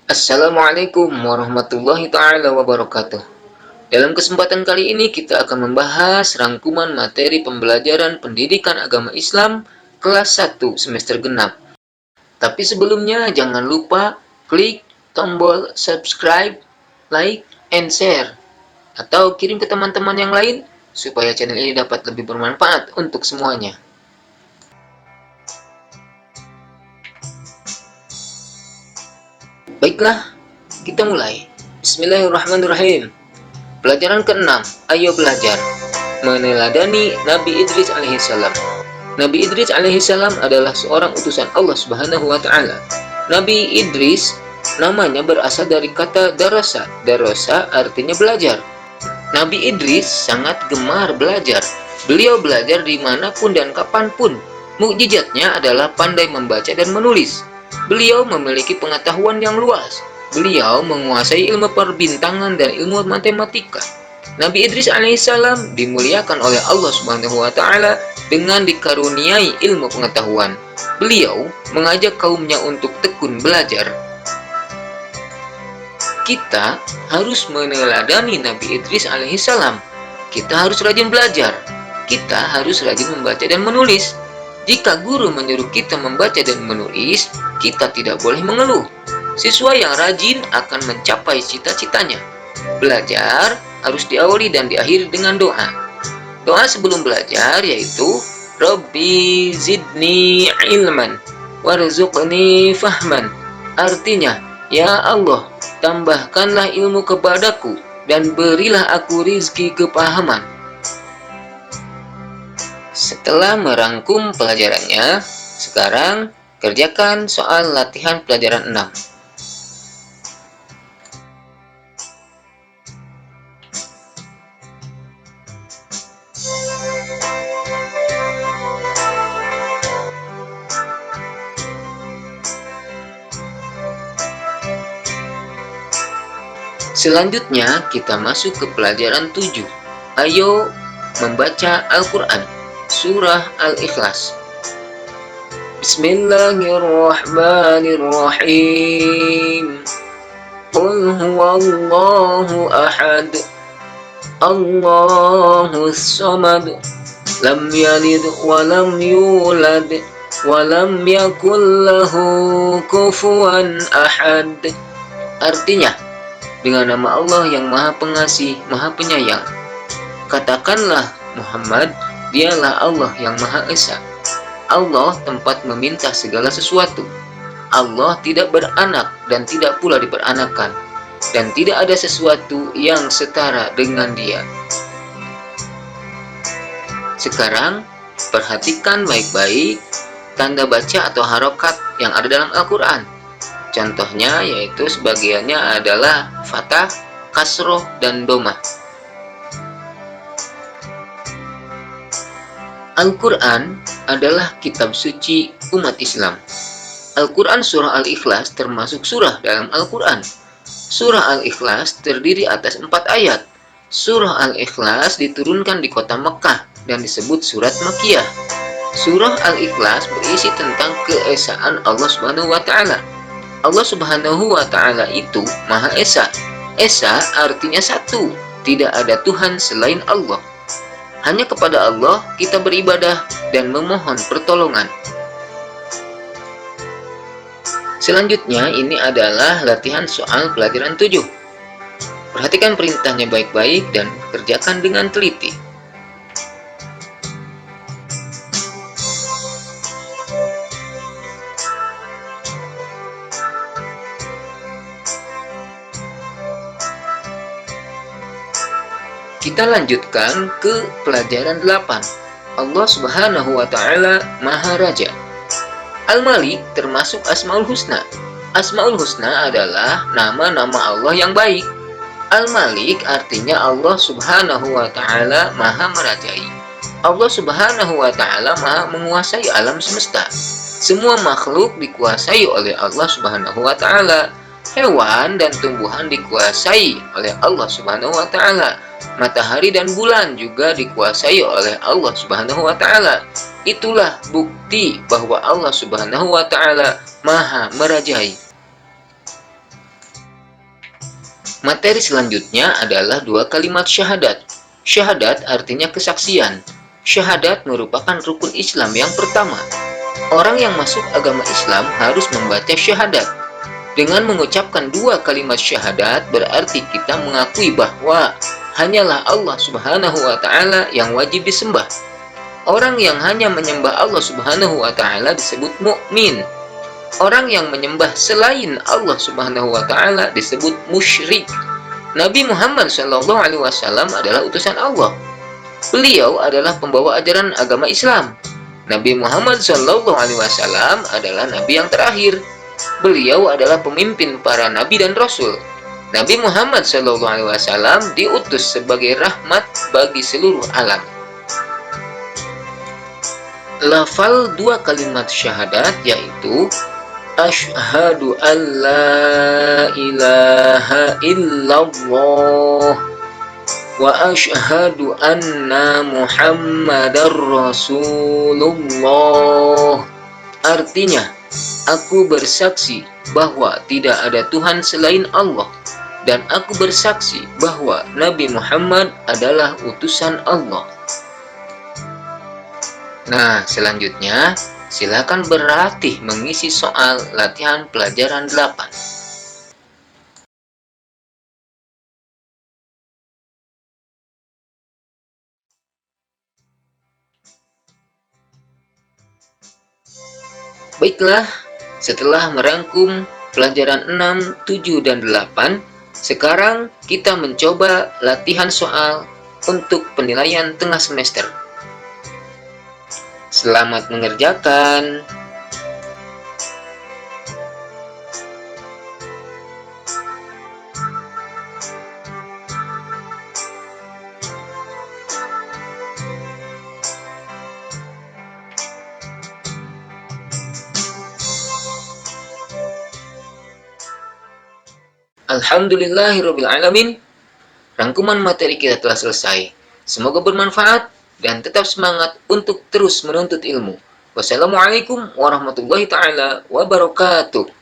Assalamualaikum warahmatullahi taala wabarakatuh. Dalam kesempatan kali ini kita akan membahas rangkuman materi pembelajaran pendidikan agama Islam kelas 1 semester genap. Tapi sebelumnya jangan lupa klik tombol subscribe, like, and share atau kirim ke teman-teman yang lain supaya channel ini dapat lebih bermanfaat untuk semuanya. Baiklah, kita mulai. Bismillahirrahmanirrahim. Pelajaran ke-6, ayo belajar. Meneladani Nabi Idris alaihissalam. Nabi Idris alaihissalam adalah seorang utusan Allah Subhanahu wa taala. Nabi Idris namanya berasal dari kata darasa. Darasa artinya belajar. Nabi Idris sangat gemar belajar. Beliau belajar dimanapun dan kapanpun. Mukjizatnya adalah pandai membaca dan menulis. Beliau memiliki pengetahuan yang luas. Beliau menguasai ilmu perbintangan dan ilmu matematika. Nabi Idris alaihissalam dimuliakan oleh Allah Subhanahu wa taala dengan dikaruniai ilmu pengetahuan. Beliau mengajak kaumnya untuk tekun belajar. Kita harus meneladani Nabi Idris alaihissalam. Kita harus rajin belajar. Kita harus rajin membaca dan menulis. Jika guru menyuruh kita membaca dan menulis, kita tidak boleh mengeluh. Siswa yang rajin akan mencapai cita-citanya. Belajar harus diawali dan diakhiri dengan doa. Doa sebelum belajar yaitu Rabbi zidni ilman warzuqni fahman. Artinya, ya Allah, tambahkanlah ilmu kepadaku dan berilah aku rizki kepahaman. Setelah merangkum pelajarannya, sekarang kerjakan soal latihan pelajaran 6. Selanjutnya kita masuk ke pelajaran 7. Ayo membaca Al-Quran. Surah Al-Ikhlas. Bismillahirrahmanirrahim. Qul huwallahu ahad. Allahus samad. Lam yalid wa lam yulad wa lam yakul lahu kufuwan ahad. Artinya, dengan nama Allah yang Maha Pengasih, Maha Penyayang. Katakanlah, Muhammad, dialah Allah yang Maha Esa. Allah tempat meminta segala sesuatu. Allah tidak beranak dan tidak pula diperanakan. Dan tidak ada sesuatu yang setara dengan Dia. Sekarang, perhatikan baik-baik tanda baca atau harokat yang ada dalam Al-Quran. Contohnya yaitu sebagiannya adalah fathah, kasroh, dan domah. Al-Quran adalah kitab suci umat Islam. Al-Quran surah Al-Ikhlas termasuk surah dalam Al-Quran. Surah Al-Ikhlas terdiri atas 4 ayat. Surah Al-Ikhlas diturunkan di kota Mekah dan disebut surat Makkiyah. Surah Al-Ikhlas berisi tentang keesaan Allah Subhanahu wa taala. Allah Subhanahu wa taala itu Maha Esa. Esa artinya satu, tidak ada Tuhan selain Allah. Hanya kepada Allah kita beribadah dan memohon pertolongan. Selanjutnya ini adalah latihan soal pelajaran 7. Perhatikan perintahnya baik-baik dan kerjakan dengan teliti. Kita lanjutkan ke pelajaran 8. Allah Subhanahu wa taala Maha Raja. Al-Malik termasuk Asmaul Husna. Asmaul Husna adalah nama-nama Allah yang baik. Al-Malik artinya Allah Subhanahu wa taala Maha merajai. Allah Subhanahu wa taala Maha menguasai alam semesta. Semua makhluk dikuasai oleh Allah Subhanahu wa taala. Hewan dan tumbuhan dikuasai oleh Allah Subhanahu wa taala. Matahari dan bulan juga dikuasai oleh Allah Subhanahu wa taala. Itulah bukti bahwa Allah Subhanahu wa taala Maha merajai. Materi selanjutnya adalah dua kalimat syahadat. Syahadat artinya kesaksian. Syahadat merupakan rukun Islam yang pertama. Orang yang masuk agama Islam harus membaca syahadat. Dengan mengucapkan dua kalimat syahadat berarti kita mengakui bahwa hanyalah Allah Subhanahu wa taala yang wajib disembah. Orang yang hanya menyembah Allah Subhanahu wa taala disebut mukmin. Orang yang menyembah selain Allah Subhanahu wa taala disebut musyrik. Nabi Muhammad SAW adalah utusan Allah. Beliau adalah pembawa ajaran agama Islam. Nabi Muhammad SAW adalah nabi yang terakhir. Beliau adalah pemimpin para nabi dan rasul. Nabi Muhammad SAW diutus sebagai rahmat bagi seluruh alam. Lafal dua kalimat syahadat yaitu Asyhadu an la ilaha illallah wa asyhadu anna Muhammadar Rasulullah. Artinya, aku bersaksi bahwa tidak ada Tuhan selain Allah dan aku bersaksi bahwa Nabi Muhammad adalah utusan Allah. Nah, selanjutnya silakan berlatih mengisi soal latihan pelajaran 8. Baiklah, setelah merangkum pelajaran 6, 7, dan 8, sekarang kita mencoba latihan soal untuk penilaian tengah semester. Selamat mengerjakan. Alhamdulillahirrabbilalamin. Rangkuman materi kita telah selesai. Semoga bermanfaat dan tetap semangat untuk terus menuntut ilmu. Wassalamualaikum warahmatullahi taala wabarakatuh.